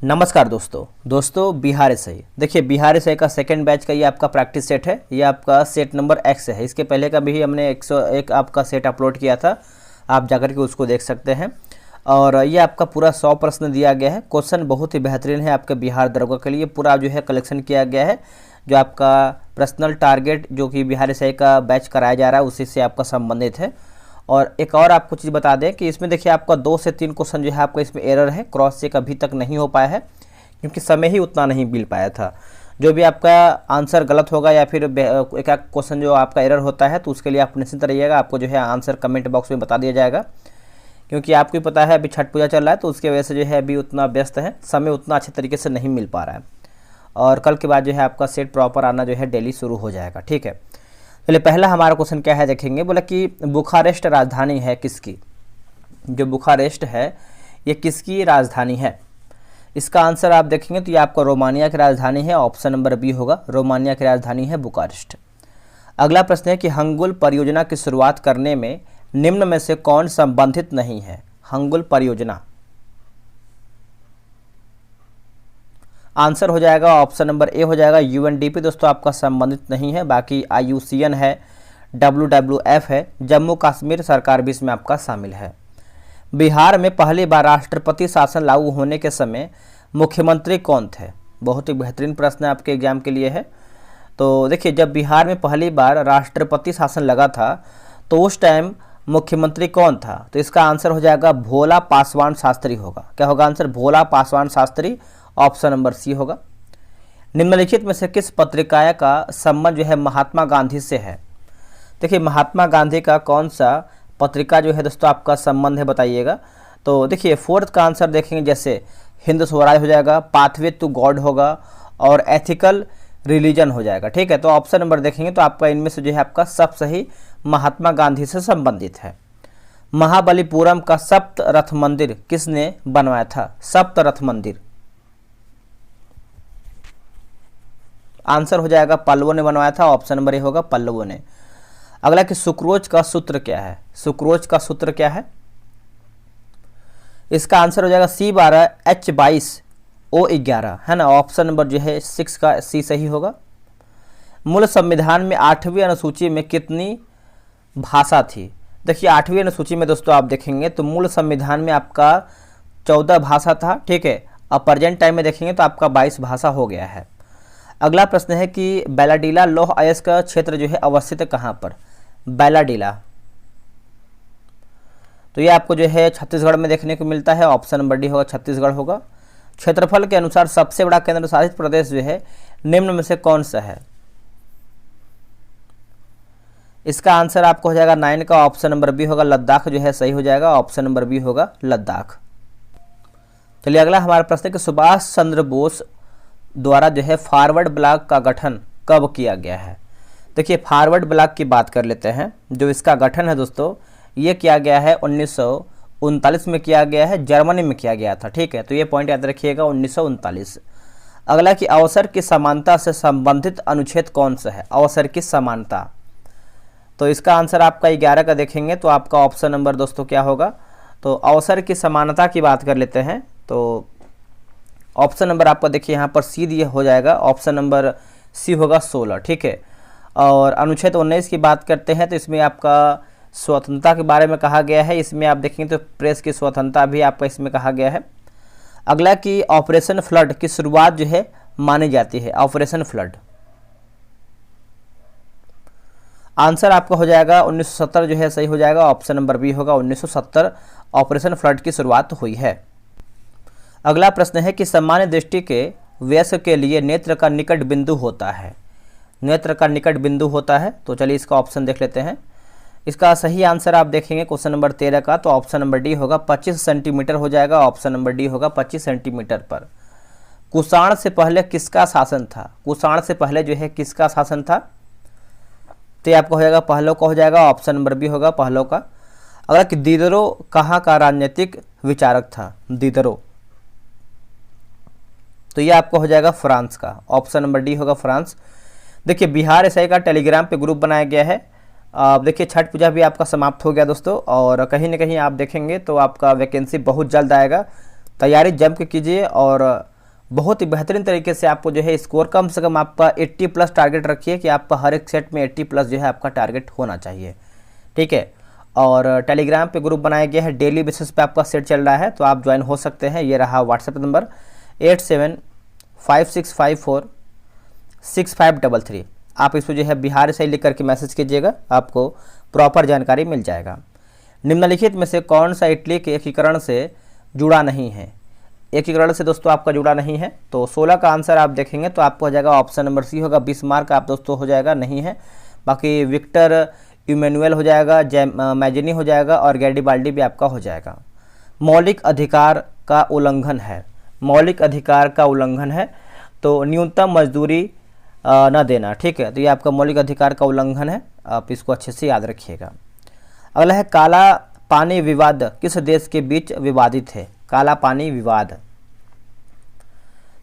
नमस्कार दोस्तों बिहार एसआई देखिए बिहार एसआई का सेकंड बैच का ये आपका प्रैक्टिस सेट है। ये आपका सेट नंबर एक्स है। इसके पहले का भी हमने 101 आपका सेट अपलोड किया था, आप जाकर के उसको देख सकते हैं। और ये आपका पूरा 100 प्रश्न दिया गया है। क्वेश्चन बहुत ही बेहतरीन है आपके बिहार दरोगा के लिए। पूरा जो है कलेक्शन किया गया है। जो आपका पर्सनल टारगेट जो कि बिहार एसआई का बैच कराया जा रहा है उसी से आपका संबंधित है। और एक और आपको चीज़ बता दें कि इसमें देखिए आपका 2 से 3 क्वेश्चन जो है आपका इसमें एरर है, क्रॉस चेक अभी तक नहीं हो पाया है क्योंकि समय ही उतना नहीं मिल पाया था। जो भी आपका आंसर गलत होगा या फिर एक एक क्वेश्चन जो आपका एरर होता है तो उसके लिए आप निश्चिंत रहिएगा, आपको जो है आंसर कमेंट बॉक्स में बता दिया जाएगा। क्योंकि आपको ही पता है अभी छठ पूजा चल रहा है तो उसकी वजह से जो है अभी उतना व्यस्त है, समय उतना अच्छे तरीके से नहीं मिल पा रहा है। और कल के बाद जो है आपका सेट प्रॉपर आना जो है डेली शुरू हो जाएगा। ठीक है, चलिए पहला हमारा क्वेश्चन क्या है देखेंगे। बोला कि बुखारेस्ट राजधानी है किसकी। जो बुखारेस्ट है ये किसकी राजधानी है। इसका आंसर आप देखेंगे तो ये आपका रोमानिया की राजधानी है। ऑप्शन नंबर बी होगा, रोमानिया की राजधानी है बुखारेस्ट। अगला प्रश्न है कि हंगुल परियोजना की शुरुआत करने में निम्न में से कौन संबंधित नहीं है। हंगुल परियोजना आंसर हो जाएगा ऑप्शन नंबर ए हो जाएगा यूएनडीपी। दोस्तों आपका संबंधित नहीं है। बाकी आईयूसीएन है, डब्ल्यूडब्ल्यूएफ है, जम्मू कश्मीर सरकार भी इसमें आपका शामिल है। बिहार में पहली बार राष्ट्रपति शासन लागू होने के समय मुख्यमंत्री कौन थे। बहुत ही बेहतरीन प्रश्न आपके एग्जाम के लिए है। तो देखिए जब बिहार में पहली बार राष्ट्रपति शासन लगा था तो उस टाइम मुख्यमंत्री कौन था। तो इसका आंसर हो जाएगा भोला पासवान शास्त्री होगा। क्या होगा answer, Bhola Paswan Shastri. Option number C होगा। निम्नलिखित में से किस पत्रिका का संबंध जो है महात्मा गांधी से है। देखिए महात्मा गांधी का कौन सा पत्रिका जो है दोस्तों आपका संबंध है बताइएगा। तो देखिए फोर्थ का आंसर देखेंगे, जैसे हिंद स्वराज हो जाएगा, पाथवे टू गॉड होगा और एथिकल रिलीजन हो जाएगा। ठीक है, तो ऑप्शन नंबर देखेंगे तो आपका इनमें से जो है आपका सब सही महात्मा गांधी से संबंधित है। महाबलीपुरम का सप्त रथ मंदिर किसने बनवाया था। सप्त रथ मंदिर आंसर हो जाएगा पल्लवों ने बनवाया था। ऑप्शन नंबर ए होगा पल्लवों ने। अगला कि सुक्रोज का सूत्र क्या है। सुक्रोज का सूत्र क्या है। इसका आंसर हो जाएगा C12H22O11 है ना। ऑप्शन नंबर जो है 6 का सी सही होगा। मूल संविधान में 8वीं अनुसूची में कितनी भाषा थी। देखिए 8वीं अनुसूची में दोस्तों आप देखेंगे तो मूल संविधान में आपका 14 भाषा था। ठीक है, अब प्रेजेंट टाइम में देखेंगे तो आपका 22 भाषा हो गया है। अगला प्रश्न है कि बैलाडीला लौह अयस्क का क्षेत्र जो है अवस्थित है कहाँ पर। बैलाडीला तो ये आपको जो है छत्तीसगढ़ में देखने को मिलता है। ऑप्शन नंबर डी होगा छत्तीसगढ़ होगा। क्षेत्रफल के अनुसार सबसे बड़ा केंद्र शासित प्रदेश जो है निम्न में से कौन सा है। इसका आंसर आपको हो जाएगा 9 का ऑप्शन नंबर बी होगा लद्दाख जो है सही हो जाएगा। ऑप्शन नंबर बी होगा लद्दाख। चलिए अगला हमारा प्रश्न है कि सुभाष चंद्र बोस द्वारा जो है फॉरवर्ड ब्लॉक का गठन कब किया गया है। देखिए फॉरवर्ड ब्लॉक की बात कर लेते हैं। जो इसका गठन है दोस्तों ये किया गया है 1939 में किया गया है, जर्मनी में किया गया था। ठीक है, तो ये पॉइंट याद रखिएगा 1939। अगला कि अवसर की समानता से संबंधित अनुच्छेद कौन सा है। अवसर की समानता तो इसका आंसर आपका 11 का देखेंगे तो आपका ऑप्शन नंबर दोस्तों क्या होगा। तो अवसर की समानता की बात कर लेते हैं तो ऑप्शन नंबर आपका देखिए यहाँ पर सी दिए हो जाएगा। ऑप्शन नंबर सी होगा 16। ठीक है, और अनुच्छेद 19 की बात करते हैं तो इसमें आपका स्वतंत्रता के बारे में कहा गया है। इसमें आप देखेंगे तो प्रेस की स्वतंत्रता भी आपका इसमें कहा गया है। अगला कि ऑपरेशन फ्लड की शुरुआत जो है मानी जाती है। ऑपरेशन फ्लड आंसर आपका हो जाएगा 1970 जो है सही हो जाएगा। ऑप्शन नंबर बी होगा 1970 ऑपरेशन फ्लड की शुरुआत हुई है। अगला प्रश्न है कि सामान्य दृष्टि के वयस्क के लिए नेत्र का निकट बिंदु होता है। नेत्र का निकट बिंदु होता है तो चलिए इसका ऑप्शन देख लेते हैं। इसका सही आंसर आप देखेंगे क्वेश्चन नंबर 13 का तो ऑप्शन नंबर डी होगा 25 सेंटीमीटर हो जाएगा। ऑप्शन नंबर डी होगा 25 सेंटीमीटर पर। कुषाण से पहले किसका शासन था। कुषाण से पहले जो है किसका शासन था तो आपको हो जाएगा पहलो का हो जाएगा। ऑप्शन नंबर बी होगा पहलो का। अगर कि दिदरो कहाँ का राजनीतिक विचारक था। दिदरो तो ये आपको हो जाएगा फ्रांस का। ऑप्शन नंबर डी होगा फ्रांस। देखिए बिहार एसआई का टेलीग्राम पे ग्रुप बनाया गया है। देखिए छठ पूजा भी आपका समाप्त हो गया दोस्तों और कहीं ना कहीं आप देखेंगे तो आपका वैकेंसी बहुत जल्द आएगा। तैयारी जम के कीजिए और बहुत ही बेहतरीन तरीके से आपको जो है स्कोर कम से कम आपका 80 प्लस टारगेट रखिए कि आपका हर एक सेट में 80 प्लस जो है आपका टारगेट होना चाहिए, ठीक है। और टेलीग्राम पे ग्रुप बनाया गया है, डेली बेसिस पे आपका सेट चल रहा है, तो आप ज्वाइन हो सकते हैं। ये रहा व्हाट्सएप नंबर 8756546533। आप इसको जो है बिहार से लिख करके मैसेज कीजिएगा, आपको प्रॉपर जानकारी मिल जाएगा। निम्नलिखित में से कौन सा इटली के एकीकरण से जुड़ा नहीं है? एकीकरण से दोस्तों आपका जुड़ा नहीं है, तो 16 का आंसर आप देखेंगे तो आपको हो जाएगा ऑप्शन नंबर सी होगा। बिस्मार्क आप दोस्तों हो जाएगा, नहीं है। बाकी विक्टर इमैनुअल हो जाएगा, मैजिनी हो जाएगा और गैरिबाल्डी भी आपका हो जाएगा। मौलिक अधिकार का उल्लंघन है, मौलिक अधिकार का उल्लंघन है तो न्यूनतम मजदूरी न देना, ठीक है। तो ये आपका मौलिक अधिकार का उल्लंघन है, आप इसको अच्छे से याद रखिएगा। अगला है काला पानी विवाद किस देश के बीच विवादित है? काला पानी विवाद,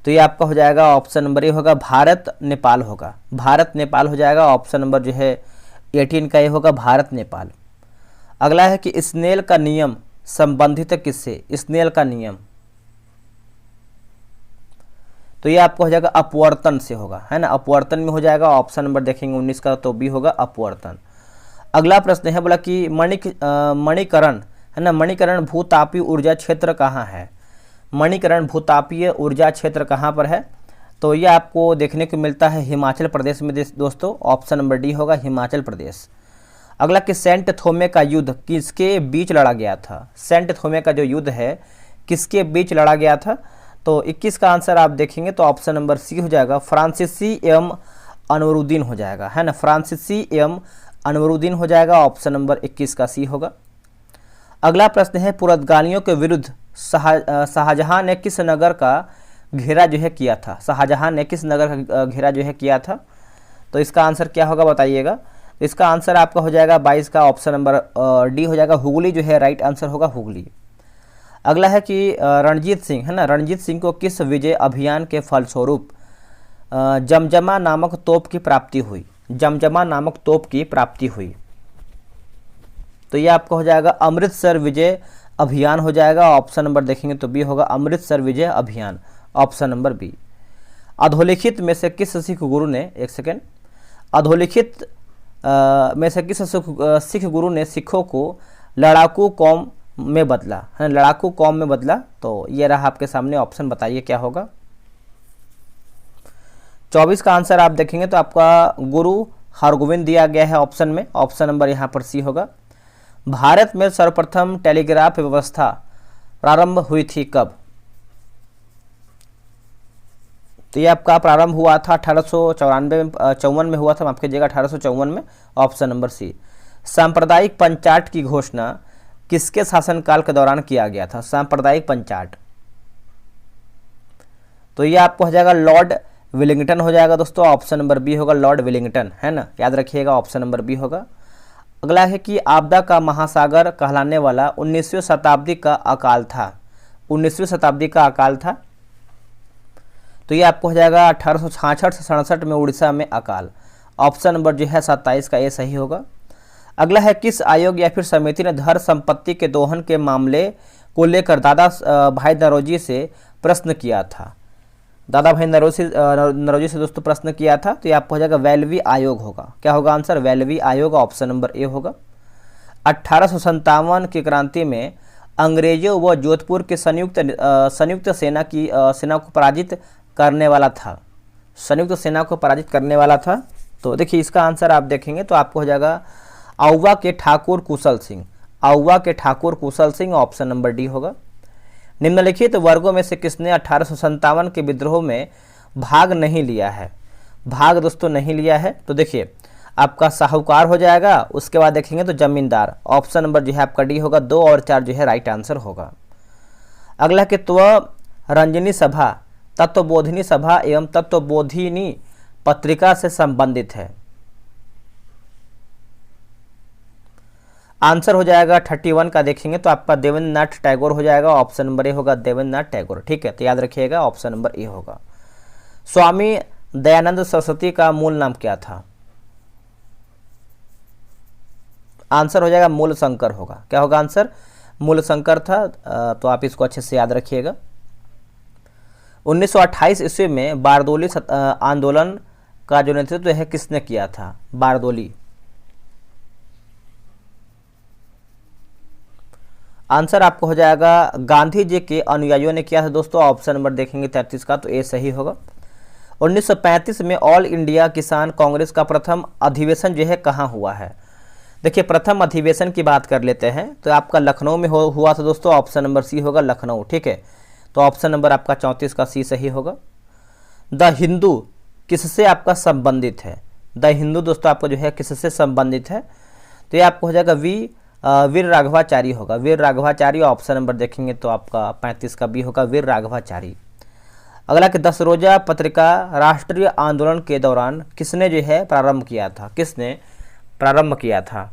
तो ये आपका हो जाएगा ऑप्शन नंबर ए होगा, भारत नेपाल होगा। भारत नेपाल हो जाएगा, ऑप्शन नंबर जो है 18 का ये होगा, भारत नेपाल। अगला है कि स्नेल का नियम संबंधित है किससे? स्नेल का नियम, तो ये आपको हो जाएगा अपवर्तन से होगा, है ना। अपवर्तन में हो जाएगा, ऑप्शन नंबर देखेंगे 19 का तो भी होगा अपवर्तन। अगला प्रश्न है बोला कि मणिकरण, है ना, मणिकरण भूतापीय ऊर्जा क्षेत्र कहाँ है? मणिकरण भूतापीय ऊर्जा क्षेत्र कहाँ पर है? तो ये आपको देखने को मिलता है हिमाचल प्रदेश में दोस्तों, ऑप्शन नंबर डी होगा, हिमाचल प्रदेश। अगला कि सेंट थोमे का युद्ध किसके बीच लड़ा गया था? सेंट थोमे का जो युद्ध है किसके बीच लड़ा गया था? तो 21 का आंसर आप देखेंगे तो ऑप्शन नंबर सी हो जाएगा, फ्रांसीसी एवं अनवरुद्दीन हो जाएगा, है ना। फ्रांसीसी एवं अनवरुद्दीन हो जाएगा, ऑप्शन नंबर 21 का सी होगा। अगला प्रश्न है पुर्तगालियों के विरुद्ध शाहजहां ने किस नगर का घेरा जो है किया था? शाहजहां ने किस नगर का घेरा जो है किया था? तो इसका आंसर क्या होगा बताइएगा। तो इसका आंसर आपका हो जाएगा 22 का ऑप्शन नंबर डी हो जाएगा, हुगली जो है राइट आंसर होगा, हुगली। अगला है कि रणजीत सिंह, है ना, रणजीत सिंह को किस विजय अभियान के फलस्वरूप जमजमा नामक तोप की प्राप्ति हुई? जमजमा नामक तोप की प्राप्ति हुई, तो ये आपका हो जाएगा अमृतसर विजय अभियान हो जाएगा, ऑप्शन नंबर देखेंगे तो बी होगा, अमृतसर विजय अभियान, ऑप्शन नंबर बी। अधोलिखित में से किस सिख गुरु ने, एक सेकेंड, अधोलिखित में से किस सिख गुरु ने सिखों को लड़ाकू कौम में बदला, है, लड़ाकू कौम में बदला? तो ये रहा आपके सामने ऑप्शन, बताइए क्या होगा। 24 का आंसर आप देखेंगे तो आपका गुरु हरगोविंद दिया गया है ऑप्शन में, ऑप्शन नंबर यहाँ पर सी होगा। भारत में सर्वप्रथम टेलीग्राफ व्यवस्था प्रारंभ हुई थी कब? तो ये आपका प्रारंभ हुआ था 1854 में हुआ था, माफ कीजिएगा 1854 में, ऑप्शन नंबर सी। सांप्रदायिक पंचायत की घोषणा किसके शासनकाल के दौरान किया गया था? सांप्रदायिक पंचायत, तो ये आपको हो जाएगा लॉर्ड विलिंगटन हो जाएगा दोस्तों, ऑप्शन नंबर बी होगा, लॉर्ड विलिंगटन, है ना, याद रखिएगा, ऑप्शन नंबर बी होगा। अगला है कि आपदा का महासागर कहलाने वाला 19वीं शताब्दी का अकाल था, 19वीं शताब्दी का अकाल था, तो ये आपको हो जाएगा 1866 से 67 में उड़ीसा में अकाल, ऑप्शन नंबर जो है 27 का ये सही होगा। अगला है किस आयोग या फिर समिति ने धर संपत्ति के दोहन के मामले को लेकर दादा भाई नौरोजी से प्रश्न किया था? दादा भाई नौरोजी से दोस्तों प्रश्न किया था, तो ये आपको हो जाएगा वेलवी आयोग होगा, क्या होगा आंसर? वेलवी आयोग, ऑप्शन नंबर ए होगा। 1857 की क्रांति में अंग्रेजों व जोधपुर के संयुक्त सेना को पराजित करने वाला था, संयुक्त सेना को पराजित करने वाला था, तो देखिए इसका आंसर आप देखेंगे तो आपको हो जाएगा आउवा के ठाकुर कुशल सिंह, आउवा के ठाकुर कुशल सिंह, ऑप्शन नंबर डी होगा। निम्नलिखित वर्गों में से किसने 1857 के विद्रोह में भाग नहीं लिया है? भाग दोस्तों नहीं लिया है, तो देखिए आपका साहूकार हो जाएगा, उसके बाद देखेंगे तो जमींदार, ऑप्शन नंबर जो है आपका डी होगा, 2 और 4 जो है राइट आंसर होगा। अगला कि रंजनी सभा तत्वबोधिनी सभा एवं तत्वबोधिनी पत्रिका से संबंधित है? आंसर हो जाएगा 31 का देखेंगे तो आपका देवेंद्रनाथ टैगोर हो जाएगा, ऑप्शन नंबर ए होगा, देवेंद्रनाथ टैगोर, ठीक है, तो याद रखिएगा ऑप्शन नंबर ए होगा। स्वामी दयानंद सरस्वती का मूल नाम क्या था? आंसर हो जाएगा मूल शंकर होगा, क्या होगा आंसर? मूल शंकर था, तो आप इसको अच्छे से याद रखिएगा। 1928 ईस्वी में बारदोली आंदोलन का जो नेतृत्व है किसने किया था? बारदोली। आंसर आपको हो जाएगा गांधी जी के अनुयायियों ने किया था दोस्तों। ऑप्शन नंबर देखेंगे 33 का, तो ए सही होगा। 1935 में ऑल इंडिया किसान कांग्रेस का प्रथम अधिवेशन जो है कहाँ हुआ है? देखिए प्रथम अधिवेशन की बात कर लेते हैं तो आपका लखनऊ में हुआ था दोस्तों। ऑप्शन नंबर सी होगा लखनऊ, ठीक है। तो ऑप्शन नंबर आपका 34 का सी सही होगा। द हिंदू किससे आपका संबंधित है? द हिंदू दोस्तों आपको जो है किससे संबंधित है? तो ये आपको हो जाएगा वीर राघवाचारी होगा। वीर राघवाचारी ऑप्शन नंबर देखेंगे तो आपका 35 का बी होगा, वीर राघवाचारी। अगला कि 10 रोजा पत्रिका राष्ट्रीय आंदोलन के दौरान किसने जो है प्रारंभ किया था? किसने प्रारंभ किया था?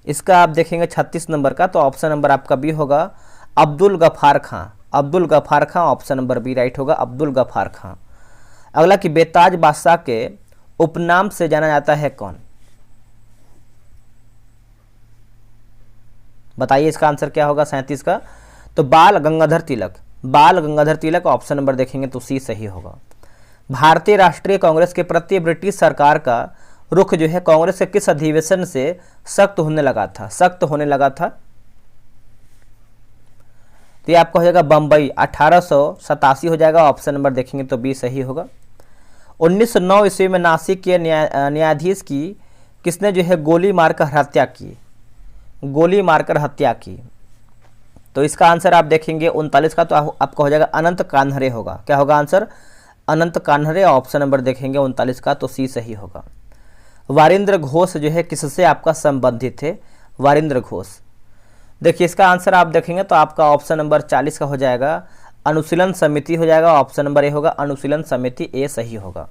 इसका आप देखेंगे 36 नंबर का, तो ऑप्शन नंबर आपका बी होगा अब्दुल गफ्फार खां। अब्दुल गफ्फार खां ऑप्शन नंबर बी राइट होगा, अब्दुल गफ्फार खां। अगला कि बेताज बादशाह के उपनाम से जाना जाता है कौन? बताइए इसका आंसर क्या होगा 37 का? तो बाल गंगाधर तिलक। बाल गंगाधर तिलक ऑप्शन नंबर देखेंगे तो सी सही होगा। भारतीय राष्ट्रीय कांग्रेस के प्रति ब्रिटिश सरकार का रुख जो है कांग्रेस के किस अधिवेशन से सख्त होने लगा था? सख्त होने लगा था। तो ये आपका हो जाएगा बंबई, 1887 हो जाएगा। ऑप्शन नंबर देखेंगे तो बी सही होगा। 1909 ईस्वी में नासिक के न्यायाधीश की किसने जो है गोली मारकर हत्या की? गोली मारकर हत्या की। तो इसका आंसर आप देखेंगे 39 का, तो आपका हो जाएगा अनंत कान्हरे होगा। क्या होगा आंसर? अनंत कान्हरे ऑप्शन नंबर देखेंगे 39 का, तो सी सही होगा। वारिंद्र घोष जो है किससे आपका संबंधित है? वारिंद्र घोष। देखिए इसका आंसर आप देखेंगे तो आपका ऑप्शन नंबर 40 का हो जाएगा अनुशीलन समिति हो जाएगा। ऑप्शन नंबर ए होगा अनुशीलन समिति, ए सही होगा।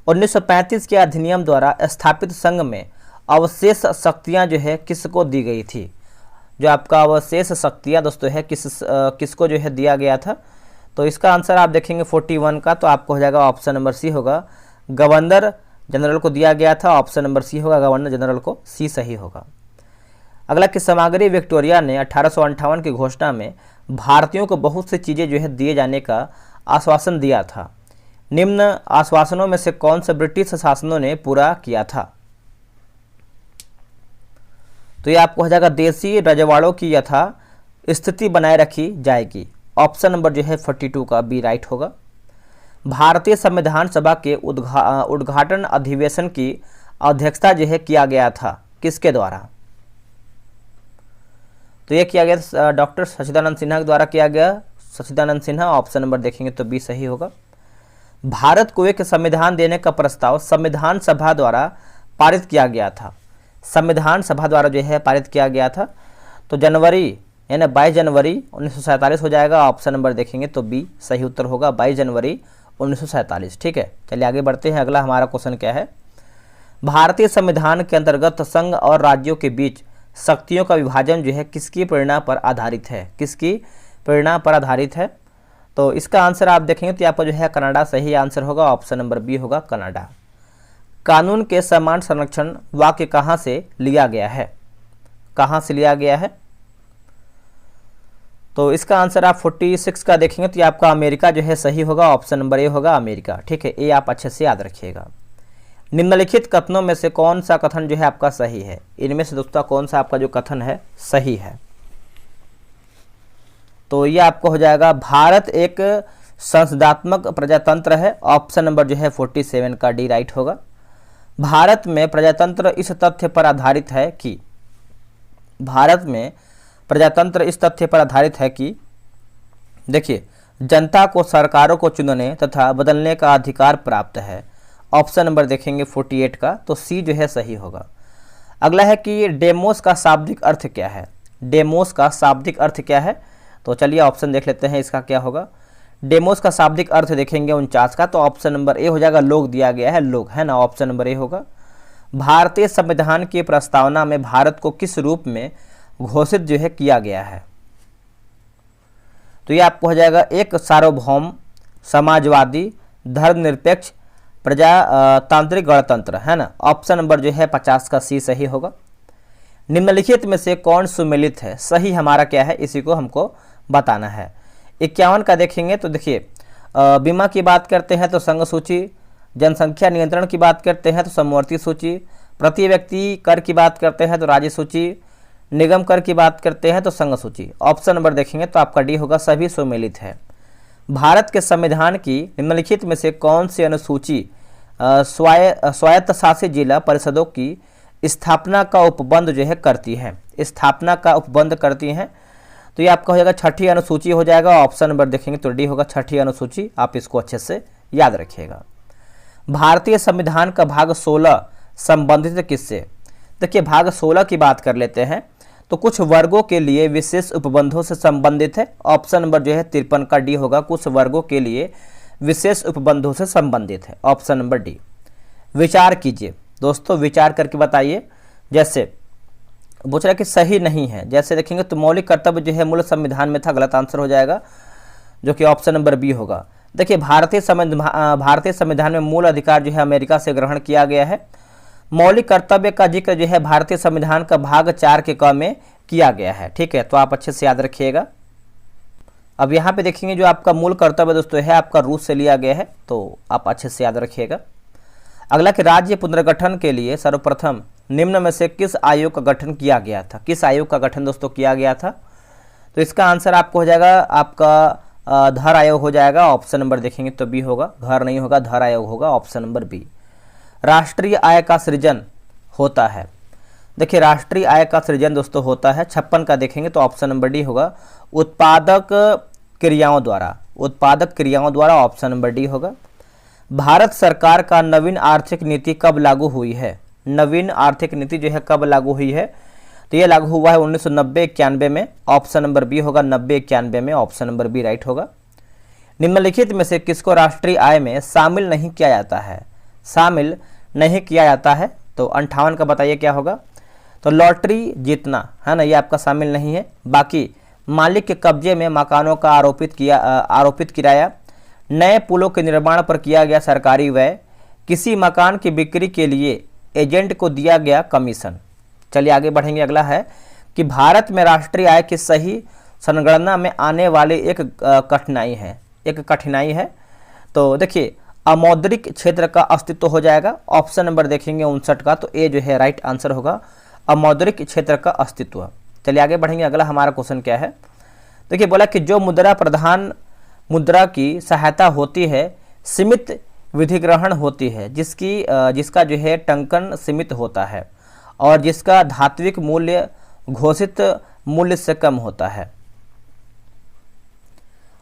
1935 के अधिनियम द्वारा स्थापित संघ में अवशेष शक्तियां जो है किसको दी गई थी? जो आपका अवशेष शक्तियां दोस्तों है किसको जो है दिया गया था? तो इसका आंसर आप देखेंगे 41 का, तो आपको हो जाएगा ऑप्शन नंबर सी होगा गवर्नर जनरल को दिया गया था। ऑप्शन नंबर सी होगा गवर्नर जनरल को, सी सही होगा। अगला कि सामग्री विक्टोरिया ने 1858 की घोषणा में भारतीयों को बहुत सी चीज़ें जो है दिए जाने का आश्वासन दिया था। निम्न आश्वासनों में से कौन से ब्रिटिश शासनों ने पूरा किया था? तो ये आपको हो जाएगा देसी रजवाड़ों की यथा स्थिति बनाए रखी जाएगी। ऑप्शन नंबर जो है 42 का बी राइट होगा। भारतीय संविधान सभा के उद्घाटन अधिवेशन की अध्यक्षता जो है किया गया था किसके द्वारा? तो ये किया गया डॉक्टर सच्चिदानंद सिन्हा के द्वारा किया गया। सच्चिदानंद सिन्हा ऑप्शन नंबर देखेंगे तो बी सही होगा। भारत को एक संविधान देने का प्रस्ताव संविधान सभा द्वारा पारित किया गया था। संविधान सभा द्वारा जो है पारित किया गया था। तो जनवरी यानी 22 जनवरी 1947 हो जाएगा। ऑप्शन नंबर देखेंगे तो बी सही उत्तर होगा, 22 जनवरी 1947। ठीक है, चलिए आगे बढ़ते हैं। अगला हमारा क्वेश्चन क्या है? भारतीय संविधान के अंतर्गत संघ और राज्यों के बीच शक्तियों का विभाजन जो है किसकी प्रेरणा पर आधारित है? किसकी प्रेरणा पर आधारित है? तो इसका आंसर आप देखेंगे तो यहाँ पर जो है कनाडा सही आंसर होगा। ऑप्शन नंबर बी होगा कनाडा। कानून के समान संरक्षण वाक्य कहाँ से लिया गया है? कहाँ से लिया गया है? तो इसका आंसर आप 46 का देखेंगे तो ये आपका अमेरिका जो है सही होगा। ऑप्शन नंबर ए होगा अमेरिका। ठीक है, ए आप अच्छे से याद रखिएगा। निम्नलिखित कथनों में से कौन सा कथन जो है आपका सही है? इनमें से दोस्तों कौन सा आपका जो कथन है सही है? तो ये आपको हो जाएगा भारत एक संसदात्मक प्रजातंत्र है। ऑप्शन नंबर जो है 47 का डी राइट होगा। भारत में प्रजातंत्र इस तथ्य पर आधारित है कि भारत में प्रजातंत्र इस तथ्य पर आधारित है कि देखिए जनता को सरकारों को चुनने तथा बदलने का अधिकार प्राप्त है। ऑप्शन नंबर देखेंगे 48 का, तो सी जो है सही होगा। अगला है कि डेमोस का शाब्दिक अर्थ क्या है? डेमोस का शाब्दिक अर्थ क्या है? तो चलिए ऑप्शन देख लेते हैं इसका क्या होगा। डेमोस का शाब्दिक अर्थ देखेंगे 49 का, तो ऑप्शन नंबर ए हो जाएगा लोग दिया गया है, लोग है ना। ऑप्शन नंबर ए होगा। भारतीय संविधान की प्रस्तावना में भारत को किस रूप में घोषित जो है किया गया है? तो ये आपको हो जाएगा एक सार्वभौम समाजवादी धर्मनिरपेक्ष प्रजातांत्रिक गणतंत्र, है ना। ऑप्शन नंबर जो है 50 का सी सही होगा। निम्नलिखित में से कौन सुमेलित है? सही हमारा क्या है इसी को हमको बताना है। 51 का देखेंगे तो देखिए बीमा की बात करते हैं तो संघ सूची, जनसंख्या नियंत्रण की बात करते हैं तो समवर्ती सूची, प्रति व्यक्ति कर की बात करते हैं तो राज्य सूची, निगम कर की बात करते हैं तो संघ सूची। ऑप्शन नंबर देखेंगे तो आपका डी होगा, सभी सुमेलित है। भारत के संविधान की निम्नलिखित में से कौन सी अनुसूची स्वायत्त शासित जिला परिषदों की स्थापना का उपबंध जो है करती है, स्थापना का उपबंध करती हैं? तो ये आपका हो जाएगा छठी अनुसूची हो जाएगा। ऑप्शन नंबर देखेंगे तो डी होगा, छठी अनुसूची। आप इसको अच्छे से याद रखिएगा। भारतीय संविधान का भाग 16 संबंधित किससे? देखिए भाग 16 की बात कर लेते हैं तो कुछ वर्गों के लिए विशेष उपबंधों से संबंधित है। ऑप्शन नंबर जो है 53 का डी होगा, कुछ वर्गों के लिए विशेष उपबंधों से संबंधित है। Option number D. विचार कीजिए दोस्तों, विचार करके बताइए। जैसे पूछ रहा है कि सही नहीं है, जैसे देखेंगे तो मौलिक कर्तव्य जो है मूल संविधान में था, गलत आंसर हो जाएगा, जो कि ऑप्शन नंबर बी होगा। देखिए भारतीय संविधान में मूल अधिकार जो है अमेरिका से ग्रहण किया गया है। मौलिक कर्तव्य का जिक्र जो है भारतीय संविधान का भाग 4 के क में किया गया है। ठीक है, तो आप अच्छे से याद रखिएगा। अब यहाँ पे देखेंगे जो आपका मूल कर्तव्य दोस्तों है आपका रूस से लिया गया है, तो आप अच्छे से याद रखिएगा। अगला कि राज्य पुनर्गठन के लिए सर्वप्रथम निम्न में से किस आयोग का गठन किया गया था? किस आयोग का गठन दोस्तों किया गया था? तो इसका आंसर आपको हो जाएगा आपका धर आयोग हो जाएगा। ऑप्शन नंबर देखेंगे तो बी होगा, घर नहीं होगा, धर आयोग होगा। Option number B. राष्ट्रीय आय का सृजन होता है। देखिए राष्ट्रीय आय का सृजन दोस्तों होता है 56 का देखेंगे तो ऑप्शन नंबर डी होगा, उत्पादक क्रियाओं द्वारा, उत्पादक क्रियाओं द्वारा। ऑप्शन नंबर डी होगा। भारत सरकार का नवीन आर्थिक नीति कब लागू हुई है? नवीन आर्थिक नीति जो है कब लागू हुई है? तो ये लागू हुआ है 1990-91 में। ऑप्शन नंबर बी होगा, 90-91 में। ऑप्शन नंबर बी राइट होगा। निम्नलिखित में से किसको राष्ट्रीय आय में शामिल नहीं किया जाता है? शामिल नहीं किया जाता है तो 58 का बताइए क्या होगा? तो लॉटरी जीतना है ना, ये आपका शामिल नहीं है। बाकी मालिक के कब्जे में मकानों का आरोपित किराया, नए पुलों के निर्माण पर किया गया सरकारी व्यय, किसी मकान की बिक्री के लिए एजेंट को दिया गया कमीशन। चलिए आगे बढ़ेंगे। अगला है कि भारत में राष्ट्रीय आय की सही संगणना में आने वाली एक कठिनाई है। तो देखिए अमौद्रिक क्षेत्र का अस्तित्व हो जाएगा। ऑप्शन नंबर देखेंगे 59 का, तो ए जो है राइट आंसर होगा, अमौद्रिक क्षेत्र का अस्तित्व। चलिए आगे बढ़ेंगे। अगला हमारा क्वेश्चन क्या है? देखिए बोला कि जो मुद्रा प्रधान मुद्रा की सहायता होती है सीमित विधिग्रहण होती है, जिसका जो है टंकन सीमित होता है और जिसका धात्विक मूल्य घोषित मूल्य से कम होता है।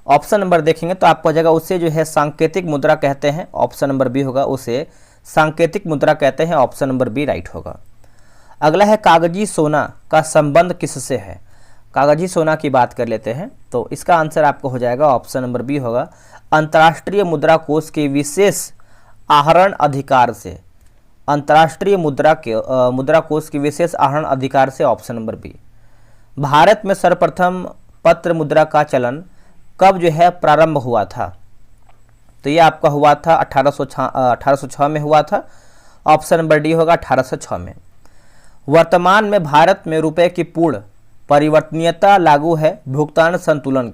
ऑप्शन नंबर देखेंगे तो आपको हो जाएगा उसे जो है सांकेतिक मुद्रा कहते हैं। ऑप्शन नंबर बी होगा, उसे सांकेतिक मुद्रा कहते हैं। ऑप्शन नंबर बी राइट होगा। अगला है कागजी सोना का संबंध किससे है? कागजी सोना की बात कर लेते हैं तो इसका आंसर आपको हो जाएगा ऑप्शन नंबर बी होगा, अंतर्राष्ट्रीय मुद्रा कोष के विशेष आहरण अधिकार से। अंतर्राष्ट्रीय मुद्रा कोष के विशेष आहरण अधिकार से। Option number B. भारत में सर्वप्रथम पत्र मुद्रा का चलन कब जो है प्रारंभ हुआ था? तो ये आपका हुआ था 1806 में हुआ था। ऑप्शन नंबर डी होगा, 1806 में। वर्तमान में भारत में रुपए की पूर्ण परिवर्तनीयता लागू है भुगतान संतुलन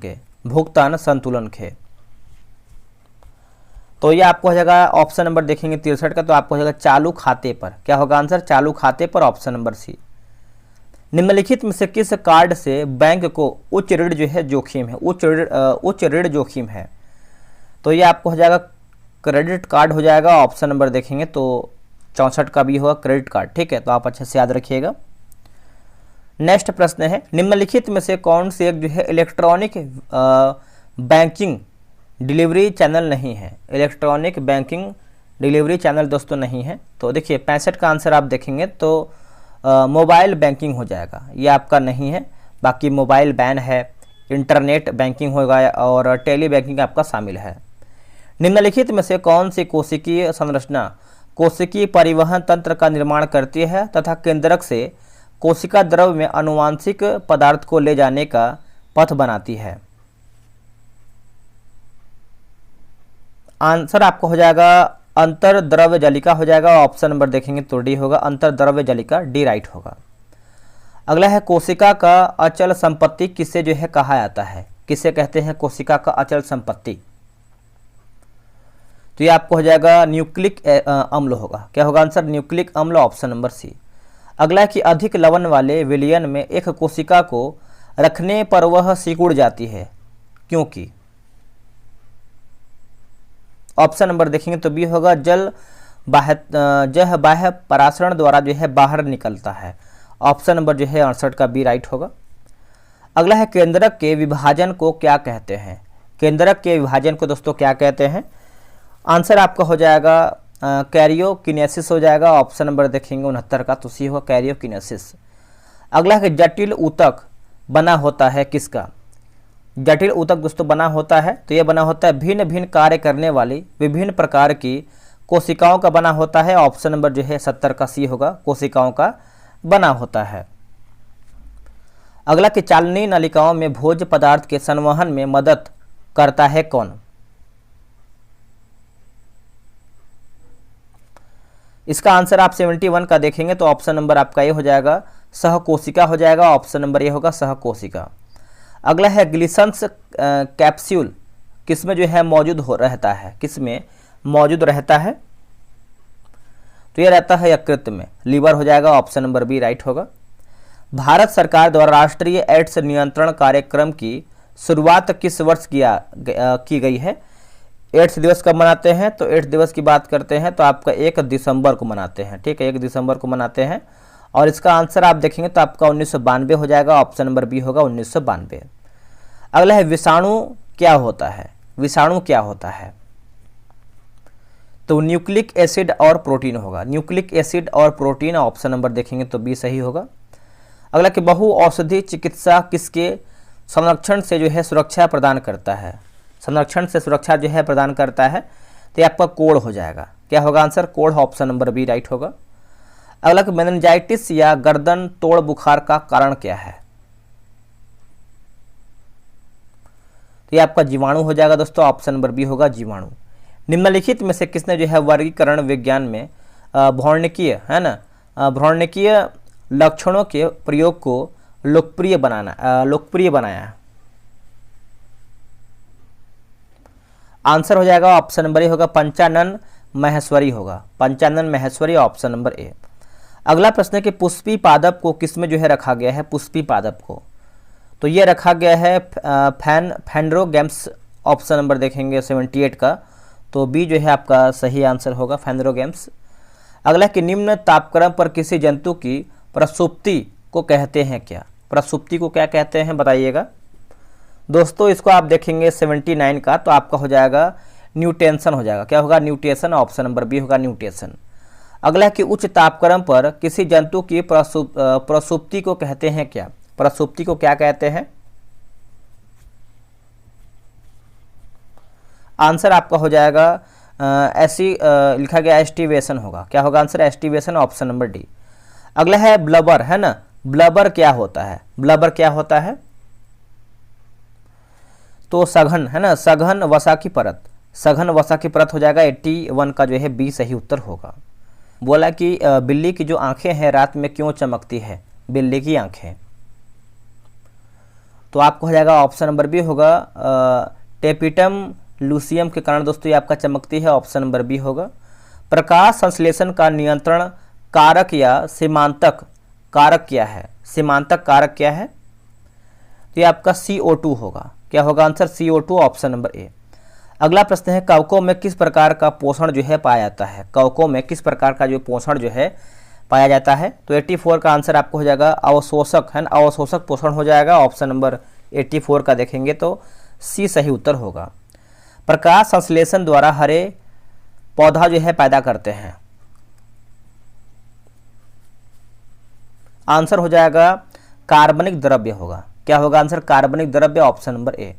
के। तो ये आपको हो जाएगा ऑप्शन नंबर देखेंगे 63 का, तो आपको हो जाएगा चालू खाते पर। क्या होगा आंसर? चालू खाते पर। Option number C. निम्नलिखित में से किस कार्ड से बैंक को उच्च ऋण जो है जोखिम है? उच्च ऋण जोखिम है, तो ये आपको हो जाएगा क्रेडिट कार्ड हो जाएगा। ऑप्शन नंबर देखेंगे तो 64 का भी होगा, क्रेडिट कार्ड। ठीक है, तो आप अच्छे से याद रखिएगा। नेक्स्ट प्रश्न है, निम्नलिखित में से कौन से एक जो है इलेक्ट्रॉनिक बैंकिंग डिलीवरी चैनल नहीं है? इलेक्ट्रॉनिक बैंकिंग डिलीवरी चैनल दोस्तों नहीं है। तो देखिए 65 का आंसर आप देखेंगे तो मोबाइल बैंकिंग हो जाएगा, ये आपका नहीं है। बाकी मोबाइल बैन है, इंटरनेट बैंकिंग होगा और टेली बैंकिंग आपका शामिल है। निम्नलिखित में से कौन सी कोशिकीय संरचना कोशिकीय परिवहन तंत्र का निर्माण करती है तथा केंद्रक से कोशिका द्रव में आनुवांशिक पदार्थ को ले जाने का पथ बनाती है? आंसर आपको हो जाएगा अंतर्द्रव्य जलिका हो जाएगा। ऑप्शन नंबर देखेंगे तो डी होगा, अंतर्द्रव्य जलिका। डी राइट होगा। अगला है कोशिका का अचल संपत्ति किसे जो है कहा जाता है? किसे कहते हैं कोशिका का अचल संपत्ति? तो ये आपको हो जाएगा न्यूक्लिक अम्ल होगा। क्या होगा आंसर? न्यूक्लिक अम्ल, ऑप्शन नंबर सी। अगला है कि अधिक लवण वाले विलयन में एक कोशिका को रखने पर वह सिकुड़ जाती है, क्योंकि? ऑप्शन नंबर देखेंगे तो बी होगा जल बाह्य परासरण द्वारा जो है बाहर निकलता है। ऑप्शन नंबर जो है 68 का बी राइट होगा। अगला है केंद्रक के विभाजन को क्या कहते हैं? केंद्रक के विभाजन को दोस्तों क्या कहते हैं? आंसर आपका हो जाएगा कैरियोकिनेसिस हो जाएगा। ऑप्शन नंबर देखेंगे 69 का, तो सी होगा कैरियोकिनेसिस। अगला है जटिल ऊतक बना होता है किसका? जटिल ऊतक दोस्तों बना होता है, तो यह बना होता है भिन्न भिन्न कार्य करने वाली विभिन्न प्रकार की कोशिकाओं का बना होता है। ऑप्शन नंबर जो है 70 का सी होगा, कोशिकाओं का बना होता है। अगला कि चालनीय नलिकाओं में भोज्य पदार्थ के संवहन में मदद करता है कौन? इसका आंसर आप 71 का देखेंगे तो ऑप्शन नंबर आपका ये हो जाएगा सहकोशिका हो जाएगा। ऑप्शन नंबर ये होगा सहकोशिका। अगला है ग्लिसन्स कैप्सूल किसमें जो है मौजूद रहता है? किसमें मौजूद रहता है? तो ये रहता है यकृत में, लीवर हो जाएगा। ऑप्शन नंबर बी राइट होगा। भारत सरकार द्वारा राष्ट्रीय एड्स नियंत्रण कार्यक्रम की शुरुआत किस वर्ष की गई है? एड्स दिवस कब मनाते हैं? तो एड्स दिवस की बात करते हैं तो आपका 1 दिसंबर को मनाते हैं। ठीक है, 1 दिसंबर को मनाते हैं। और इसका आंसर आप देखेंगे तो आपका 1992 हो जाएगा। ऑप्शन नंबर बी होगा 1992। अगला है विषाणु क्या होता है? विषाणु क्या होता है? तो न्यूक्लिक एसिड और प्रोटीन होगा। न्यूक्लिक एसिड और प्रोटीन, ऑप्शन नंबर देखेंगे तो बी सही होगा। अगला कि बहु औषधि चिकित्सा किसके संरक्षण से जो है सुरक्षा प्रदान करता है? संरक्षण से सुरक्षा जो है प्रदान करता है, तो ये आपका कोढ़ हो जाएगा। क्या होगा आंसर? कोढ़, ऑप्शन नंबर बी राइट होगा। अगला कि मेनिंजाइटिस या गर्दन तोड़ बुखार का कारण क्या है? तो ये आपका जीवाणु हो जाएगा दोस्तों। ऑप्शन नंबर बी होगा जीवाणु। निम्नलिखित में से किसने जो है वर्गीकरण विज्ञान में भ्रौणकीय है ना भ्रौणकीय लक्षणों के प्रयोग को लोकप्रिय बनाया? आंसर हो जाएगा ऑप्शन नंबर ए होगा पंचानन महेश्वरी होगा। Panchanan Maheshwari, option number A. अगला प्रश्न है कि पुष्पी पादप को किसमें जो है रखा गया है? पुष्पी पादप को तो ये रखा गया है फैंड्रोगेम्स। ऑप्शन नंबर देखेंगे 78 का, तो बी जो है आपका सही आंसर होगा फैंड्रोगेम्स। अगला कि निम्न तापक्रम पर किसी जंतु की प्रसुप्ति को कहते हैं क्या? प्रसुप्ति को क्या कहते हैं बताइएगा दोस्तों। इसको आप देखेंगे 79 का, तो आपका हो जाएगा न्यूटेशन हो जाएगा। क्या होगा? न्यूटेशन, ऑप्शन नंबर बी होगा न्यूटेशन। अगला कि उच्च तापक्रम पर किसी जंतु की प्रसुप्ति को कहते हैं क्या? प्रसुप्ति को क्या कहते हैं? आंसर आपका हो जाएगा लिखा गया एस्टिवेशन होगा। क्या होगा answer? Aestivation, option number D. अगला है ब्लबर है ना। ब्लबर क्या होता है? ब्लबर क्या होता है? तो सघन है ना, सघन वसा की परत। सघन वसा की परत हो जाएगा। 81 का जो है बी सही उत्तर होगा। बोला कि बिल्ली की जो आंखें हैं रात में क्यों चमकती है? बिल्ली की आंखें, तो आपको हो जाएगा ऑप्शन नंबर बी होगा टेपिटम लूसियम के कारण दोस्तों ये आपका चमकती है। ऑप्शन नंबर बी होगा। प्रकाश संश्लेषण का नियंत्रण कारक या सीमांतक कारक क्या है? सीमांतक कारक क्या है? तो ये आपका CO2 होगा। क्या होगा answer? CO2, option number A. अगला प्रश्न है कवकों में किस प्रकार का पोषण जो है पाया जाता है? कवकों में किस प्रकार का जो पोषण जो है पाया जाता है? तो 84 का आंसर आपको हो जाएगा अवशोषक है ना, अवशोषक पोषण हो जाएगा। ऑप्शन नंबर 84 का देखेंगे तो सी सही उत्तर होगा। प्रकाश संश्लेषण द्वारा हरे पौधा जो है पैदा करते हैं। आंसर हो जाएगा कार्बनिक द्रव्य होगा। क्या होगा आंसर? कार्बनिक द्रव्य, ऑप्शन नंबर ए।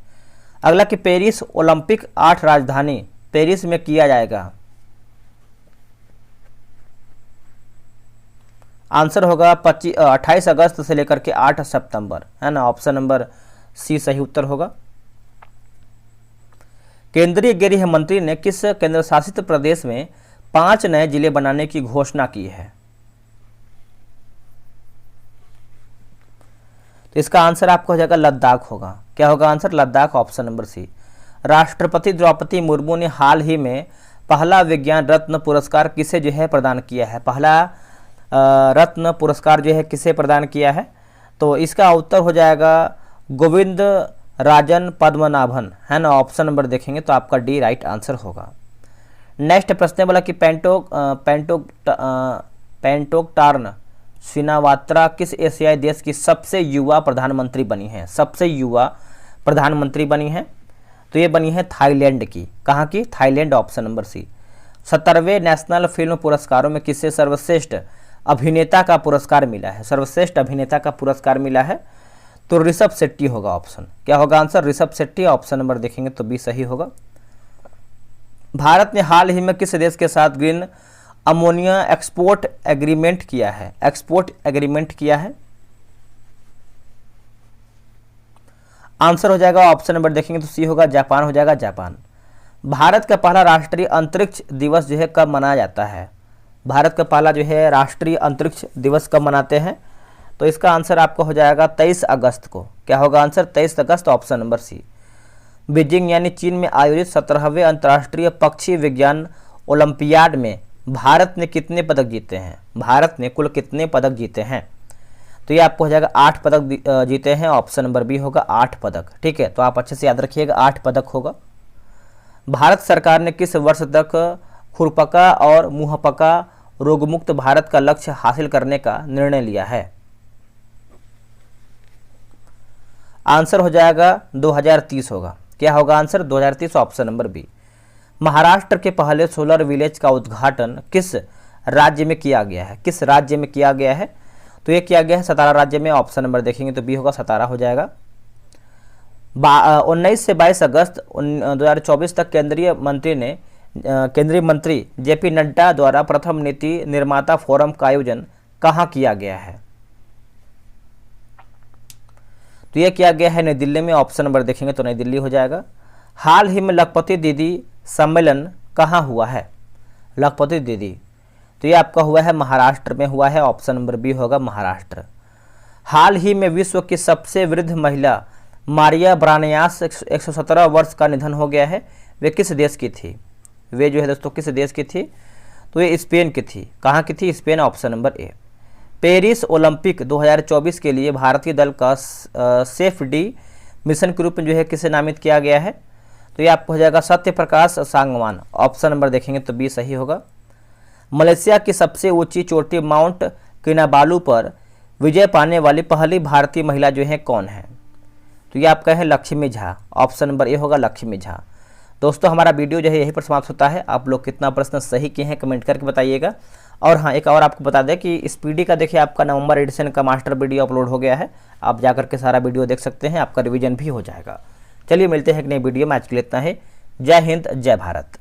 अगला कि पेरिस ओलंपिक 8 राजधानी पेरिस में किया जाएगा। आंसर होगा 28 अगस्त से लेकर के 8 सितंबर है ना। ऑप्शन नंबर सी सही उत्तर होगा। केंद्रीय गृह मंत्री ने किस केंद्र शासित प्रदेश में 5 नए जिले बनाने की घोषणा की है? तो इसका आंसर आपका हो जाएगा लद्दाख होगा। क्या होगा answer? Ladakh, option number C. राष्ट्रपति द्रौपदी मुर्मू ने हाल ही में पहला विज्ञान रत्न पुरस्कार किसे जो है प्रदान किया है? पहला रत्न पुरस्कार जो है किसे प्रदान किया है? तो इसका उत्तर हो जाएगा गोविंद राजन पद्मनाभन, है ना। ऑप्शन नंबर देखेंगे तो आपका डी राइट आंसर होगा। नेक्स्ट प्रश्न बोला कि पेंटोकटार्न श्रीनावात्रा किस एशियाई देश की सबसे युवा प्रधानमंत्री बनी है? सबसे युवा प्रधानमंत्री बनी है तो ये बनी है थाईलैंड की। कहाँ की? Thailand, option number C. 17वें नेशनल फिल्म पुरस्कारों में किसे सर्वश्रेष्ठ अभिनेता का पुरस्कार मिला है? सर्वश्रेष्ठ अभिनेता का पुरस्कार मिला है तो ऋषभ शेट्टी होगा ऑप्शन। क्या होगा answer? Rishabh Shetty, option number देखेंगे तो बी सही होगा। भारत ने हाल ही में किस देश के साथ ग्रीन अमोनिया एक्सपोर्ट एग्रीमेंट किया है? एक्सपोर्ट एग्रीमेंट किया है। आंसर हो जाएगा ऑप्शन नंबर देखेंगे तो सी होगा, जापान हो जाएगा, जापान। भारत का पहला राष्ट्रीय अंतरिक्ष दिवस जो है कब मनाया जाता है? भारत का पहला जो है राष्ट्रीय अंतरिक्ष दिवस कब मनाते हैं? तो इसका आंसर आपका हो जाएगा 23 अगस्त को। क्या होगा आंसर? 23 अगस्त, ऑप्शन नंबर सी। बीजिंग यानी चीन में आयोजित 17वें अंतर्राष्ट्रीय पक्षी विज्ञान ओलंपियाड में भारत ने कितने पदक जीते हैं? भारत ने कुल कितने पदक जीते हैं? तो ये आपको हो जाएगा 8 पदक जीते हैं, ऑप्शन नंबर बी होगा 8 पदक। ठीक है, तो आप अच्छे से याद रखिएगा 8 पदक होगा। भारत सरकार ने किस वर्ष तक खुरपका और मुंहपका रोगमुक्त भारत का लक्ष्य हासिल करने का निर्णय लिया है? आंसर हो जाएगा 2030 होगा। क्या होगा answer? 2030, option number B. Maharashtra के पहले सोलर विलेज का उद्घाटन किस राज्य में किया गया है? किस राज्य में किया गया है? तो ये किया गया है सतारा राज्य में, ऑप्शन नंबर देखेंगे तो बी होगा, सतारा हो जाएगा। 19 से 22 अगस्त 2024 तक केंद्रीय मंत्री जेपी नड्डा द्वारा प्रथम नीति निर्माता फोरम का आयोजन कहाँ किया गया है? तो यह किया गया है नई दिल्ली में, ऑप्शन नंबर देखेंगे तो नई दिल्ली हो जाएगा। हाल ही में लखपति दीदी सम्मेलन कहाँ हुआ है? लखपति दीदी, तो ये आपका हुआ है महाराष्ट्र में हुआ है, ऑप्शन नंबर बी होगा, महाराष्ट्र। हाल ही में विश्व की सबसे वृद्ध महिला मारिया ब्रानियास 117 वर्ष का निधन हो गया है। वे किस देश की थी? वे जो है दोस्तों किस देश की थी? तो ये स्पेन की थी। कहाँ की थी? Spain, option number A. Paris Olympic 2024 के लिए भारतीय दल का सेफडी मिशन के रूप में जो है किसे नामित किया गया है? तो ये आपको हो जाएगा सत्य प्रकाश सांगवान, ऑप्शन नंबर देखेंगे तो बी सही होगा। मलेशिया की सबसे ऊंची चोटी माउंट किनाबालू पर विजय पाने वाली पहली भारतीय महिला जो है कौन है? तो ये आपका है Lakshmi Jha, option number A होगा, लक्ष्मी झा। दोस्तों हमारा वीडियो जो है यहीं पर समाप्त होता है। आप लोग कितना प्रश्न सही किए हैं कमेंट करके बताइएगा। और हाँ, एक और आपको बता दें कि इस पीडी का देखिए आपका नवंबर एडिशन का मास्टर वीडियो अपलोड हो गया है, आप जाकर के सारा वीडियो देख सकते हैं, आपका रिवीजन भी हो जाएगा। चलिए मिलते हैं एक नई वीडियो में, आज के लिए इतना ही। जय हिंद, जय भारत।